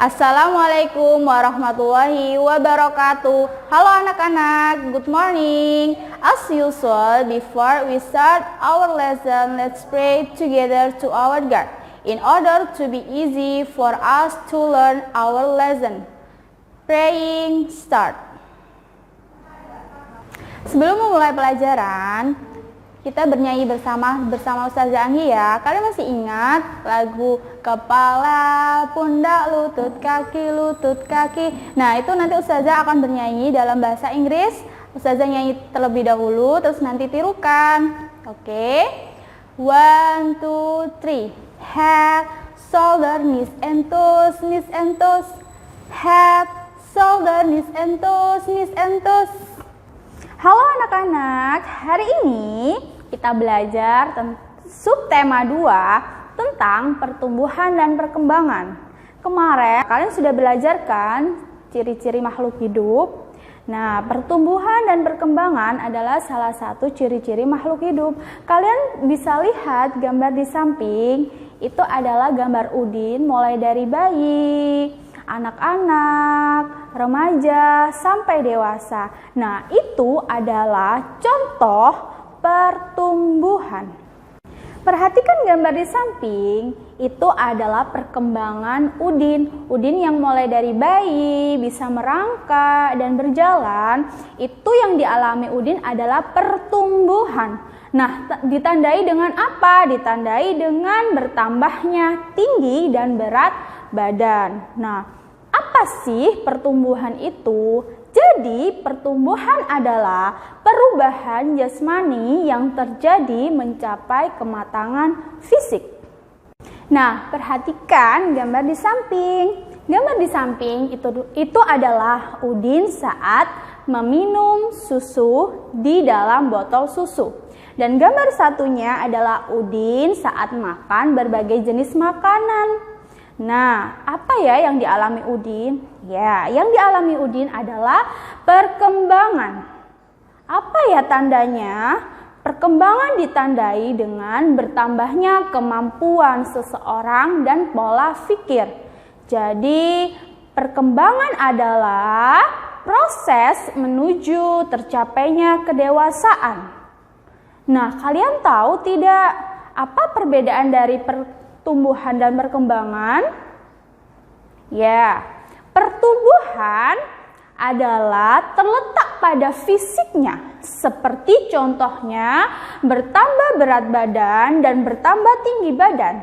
Assalamualaikum warahmatullahi wabarakatuh. Halo anak-anak, good morning. As usual, before we start our lesson, let's pray together to our God in order to be easy for us to learn our lesson. Praying start. Sebelum memulai pelajaran, kita bernyanyi bersama Ustazah Anggi ya. Kalian masih ingat lagu kepala, pundak, lutut, kaki. Nah, itu nanti Ustazah akan bernyanyi dalam bahasa Inggris. Ustazah nyanyi terlebih dahulu, terus nanti tirukan. Oke. 1, 2, 3. Head, shoulder, knees and toes, knees and toes. Head, shoulder, knees and toes, knees and toes. Halo anak-anak, hari ini kita belajar subtema 2 tentang pertumbuhan dan perkembangan. Kemarin kalian sudah belajar kan ciri-ciri makhluk hidup. Nah, pertumbuhan dan perkembangan adalah salah satu ciri-ciri makhluk hidup. Kalian bisa lihat gambar di samping, itu adalah gambar Udin mulai dari bayi, anak-anak, remaja, sampai dewasa. Nah, itu adalah contoh pertumbuhan. Perhatikan gambar di samping, itu adalah perkembangan Udin. Udin yang mulai dari bayi, bisa merangkak dan berjalan, itu yang dialami Udin adalah pertumbuhan. Nah, ditandai dengan apa? Ditandai dengan bertambahnya tinggi dan berat badan. Nah, apa sih pertumbuhan itu? Jadi, pertumbuhan adalah perubahan jasmani yang terjadi mencapai kematangan fisik. Nah, perhatikan gambar di samping. Gambar di samping itu adalah Udin saat meminum susu di dalam botol susu. Dan gambar satunya adalah Udin saat makan berbagai jenis makanan. Nah, apa ya yang dialami Udin? Ya, yang dialami Udin adalah perkembangan. Apa ya tandanya? Perkembangan ditandai dengan bertambahnya kemampuan seseorang dan pola pikir. Jadi, perkembangan adalah proses menuju tercapainya kedewasaan. Nah, kalian tahu tidak apa perbedaan dari pertumbuhan dan perkembangan? Ya, pertumbuhan adalah terletak pada fisiknya, seperti contohnya bertambah berat badan dan bertambah tinggi badan.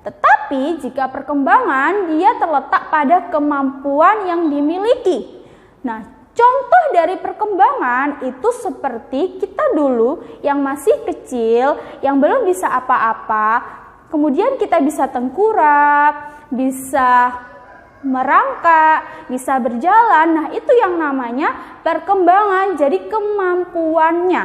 Tetapi jika perkembangan, dia terletak pada kemampuan yang dimiliki. Nah, contoh dari perkembangan itu seperti kita dulu yang masih kecil, yang belum bisa apa-apa. Kemudian kita bisa tengkurap, bisa merangkak, bisa berjalan. Nah, itu yang namanya perkembangan. Jadi kemampuannya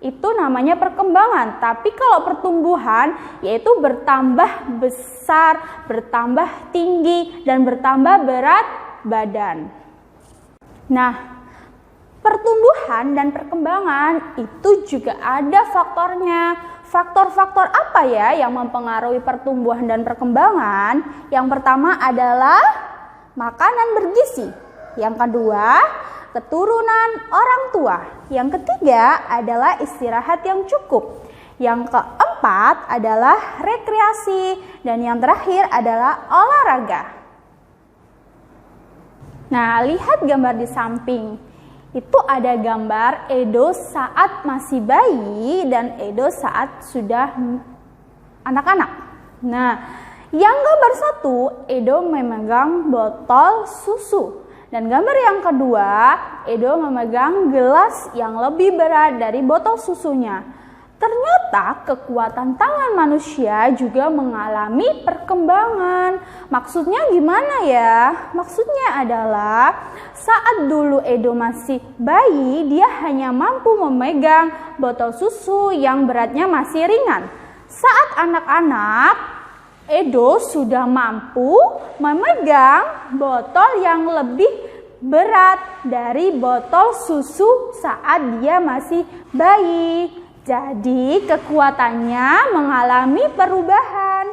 itu namanya perkembangan. Tapi kalau pertumbuhan yaitu bertambah besar, bertambah tinggi, dan bertambah berat badan. Nah, pertumbuhan dan perkembangan itu juga ada faktornya. Faktor-faktor apa ya yang mempengaruhi pertumbuhan dan perkembangan? Yang pertama adalah makanan bergizi. Yang kedua, keturunan orang tua. Yang ketiga adalah istirahat yang cukup. Yang keempat adalah rekreasi. Dan yang terakhir adalah olahraga. Nah, lihat gambar di samping. Itu ada gambar Edo saat masih bayi dan Edo saat sudah anak-anak. Nah, yang gambar satu, Edo memegang botol susu. Dan gambar yang kedua, Edo memegang gelas yang lebih berat dari botol susunya. Ternyata kekuatan tangan manusia juga mengalami perkembangan. Maksudnya gimana ya? Maksudnya adalah saat dulu Edo masih bayi, dia hanya mampu memegang botol susu yang beratnya masih ringan. Saat anak-anak, Edo sudah mampu memegang botol yang lebih berat dari botol susu saat dia masih bayi. Jadi kekuatannya mengalami perubahan.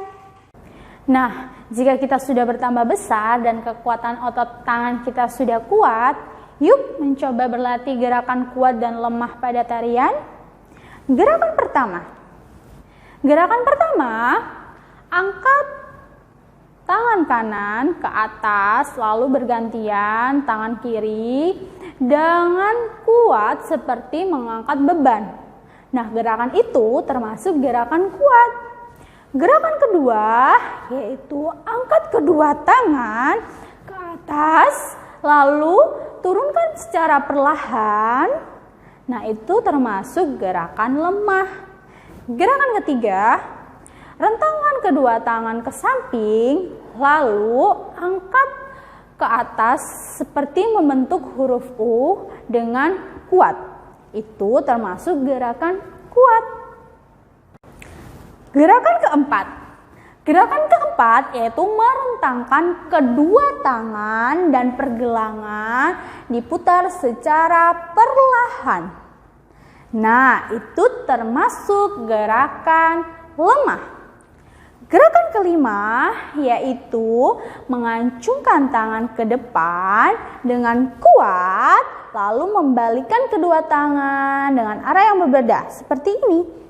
Nah, Jika kita sudah bertambah besar dan kekuatan otot tangan kita sudah kuat, yuk mencoba berlatih gerakan kuat dan lemah pada tarian. Gerakan pertama, angkat tangan kanan ke atas, lalu bergantian tangan kiri dengan kuat seperti mengangkat beban. Nah, gerakan itu termasuk gerakan kuat. Gerakan kedua yaitu angkat kedua tangan ke atas, lalu turunkan secara perlahan. Nah, itu termasuk gerakan lemah. Gerakan ketiga, rentangkan kedua tangan ke samping, lalu angkat ke atas seperti membentuk huruf U dengan kuat. Itu termasuk gerakan kuat. Gerakan keempat yaitu merentangkan kedua tangan dan pergelangan diputar secara perlahan. Nah, itu termasuk gerakan lemah. Gerakan kelima yaitu mengancungkan tangan ke depan dengan kuat, lalu membalikkan kedua tangan dengan arah yang berbeda seperti ini.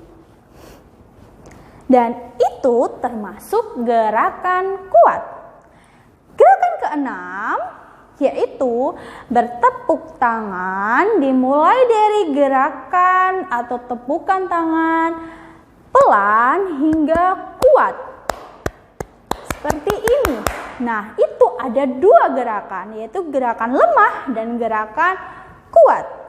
Dan itu termasuk gerakan kuat. Gerakan keenam yaitu bertepuk tangan, dimulai dari gerakan atau tepukan tangan pelan hingga kuat seperti ini. Nah, itu ada dua gerakan, yaitu gerakan lemah dan gerakan kuat.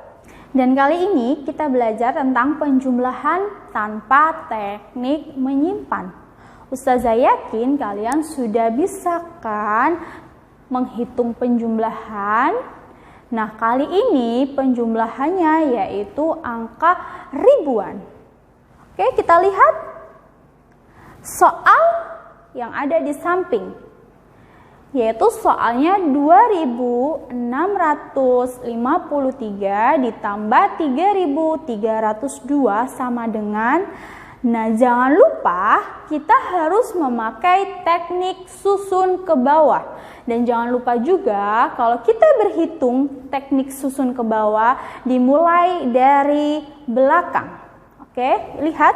Dan kali ini kita belajar tentang penjumlahan tanpa teknik menyimpan. Ustazah yakin kalian sudah bisa kan menghitung penjumlahan. Nah, kali ini penjumlahannya yaitu angka ribuan. Oke, kita lihat soal yang ada di samping. Yaitu soalnya 2653 ditambah 3302 sama dengan, nah jangan lupa kita harus memakai teknik susun ke bawah. Dan jangan lupa juga kalau kita berhitung teknik susun ke bawah dimulai dari belakang. Oke, lihat.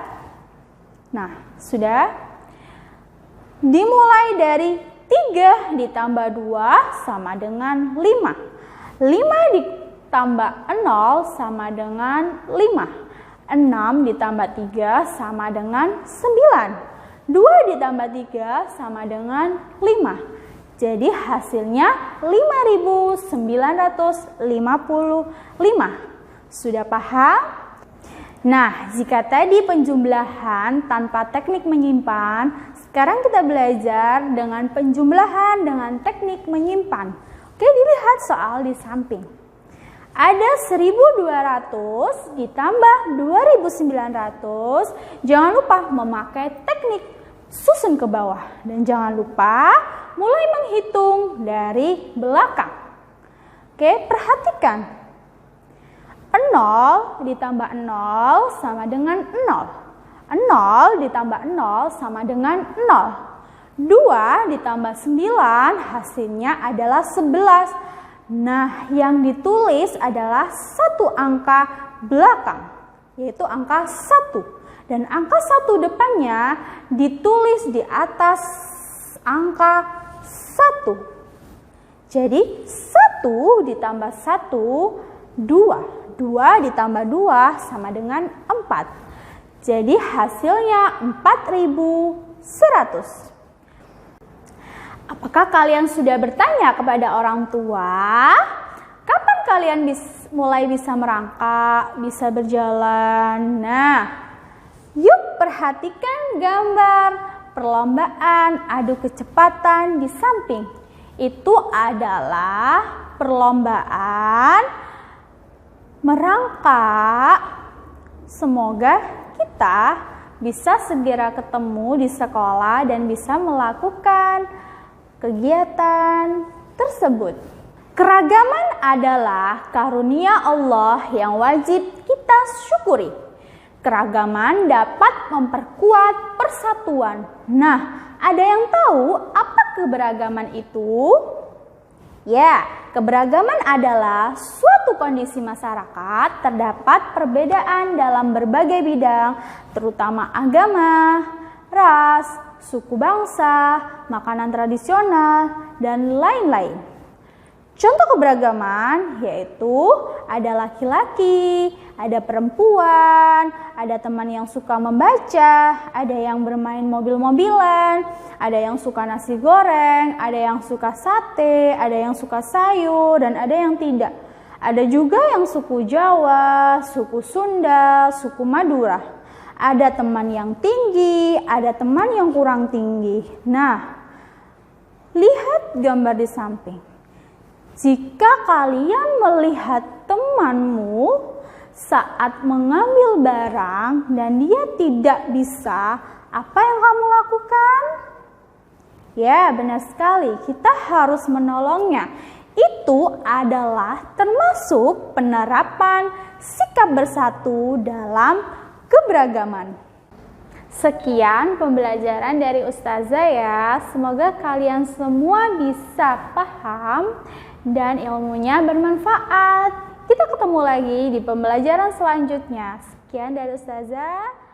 Nah, sudah. Dimulai dari 3 ditambah 2 sama dengan 5. 5 ditambah 0 sama dengan 5. 6 ditambah 3 sama dengan 9. 2 ditambah 3 sama dengan 5. Jadi hasilnya 5.955. Sudah paham? Nah, jika tadi penjumlahan tanpa teknik menyimpan, sekarang kita belajar dengan penjumlahan dengan teknik menyimpan. Oke, dilihat soal di samping. Ada 1.200 ditambah 2.900. Jangan lupa memakai teknik susun ke bawah. Dan jangan lupa mulai menghitung dari belakang. Oke, perhatikan. 0 ditambah 0 sama dengan 0. 0 ditambah 0 sama dengan 0. 2 ditambah 9 hasilnya adalah 11. Nah, yang ditulis adalah satu angka belakang, yaitu angka 1. Dan angka 1 depannya ditulis di atas angka 1. Jadi 1 ditambah 1, 2. 2 ditambah 2 sama dengan 4. Jadi hasilnya 4.100. Apakah kalian sudah bertanya kepada orang tua? Kapan kalian mulai bisa merangkak, bisa berjalan? Nah, yuk perhatikan gambar perlombaan adu kecepatan di samping. Itu adalah perlombaan merangkak. Semoga kita bisa segera ketemu di sekolah dan bisa melakukan kegiatan tersebut. Keragaman adalah karunia Allah yang wajib kita syukuri. Keragaman dapat memperkuat persatuan. Nah, ada yang tahu apa keberagaman itu? Ya, keberagaman adalah suatu kondisi masyarakat terdapat perbedaan dalam berbagai bidang, terutama agama, ras, suku bangsa, makanan tradisional, dan lain-lain. Contoh keberagaman yaitu ada laki-laki, ada perempuan, ada teman yang suka membaca, ada yang bermain mobil-mobilan, ada yang suka nasi goreng, ada yang suka sate, ada yang suka sayur, dan ada yang tidak. Ada juga yang suku Jawa, suku Sunda, suku Madura. Ada teman yang tinggi, ada teman yang kurang tinggi. Nah, lihat gambar di samping. Jika kalian melihat temanmu saat mengambil barang dan dia tidak bisa, apa yang kamu lakukan? Ya, benar sekali, kita harus menolongnya. Itu adalah termasuk penerapan sikap bersatu dalam keberagaman. Sekian pembelajaran dari Ustazah ya. Semoga kalian semua bisa paham dan ilmunya bermanfaat. Kita ketemu lagi di pembelajaran selanjutnya. Sekian dari Ustazah.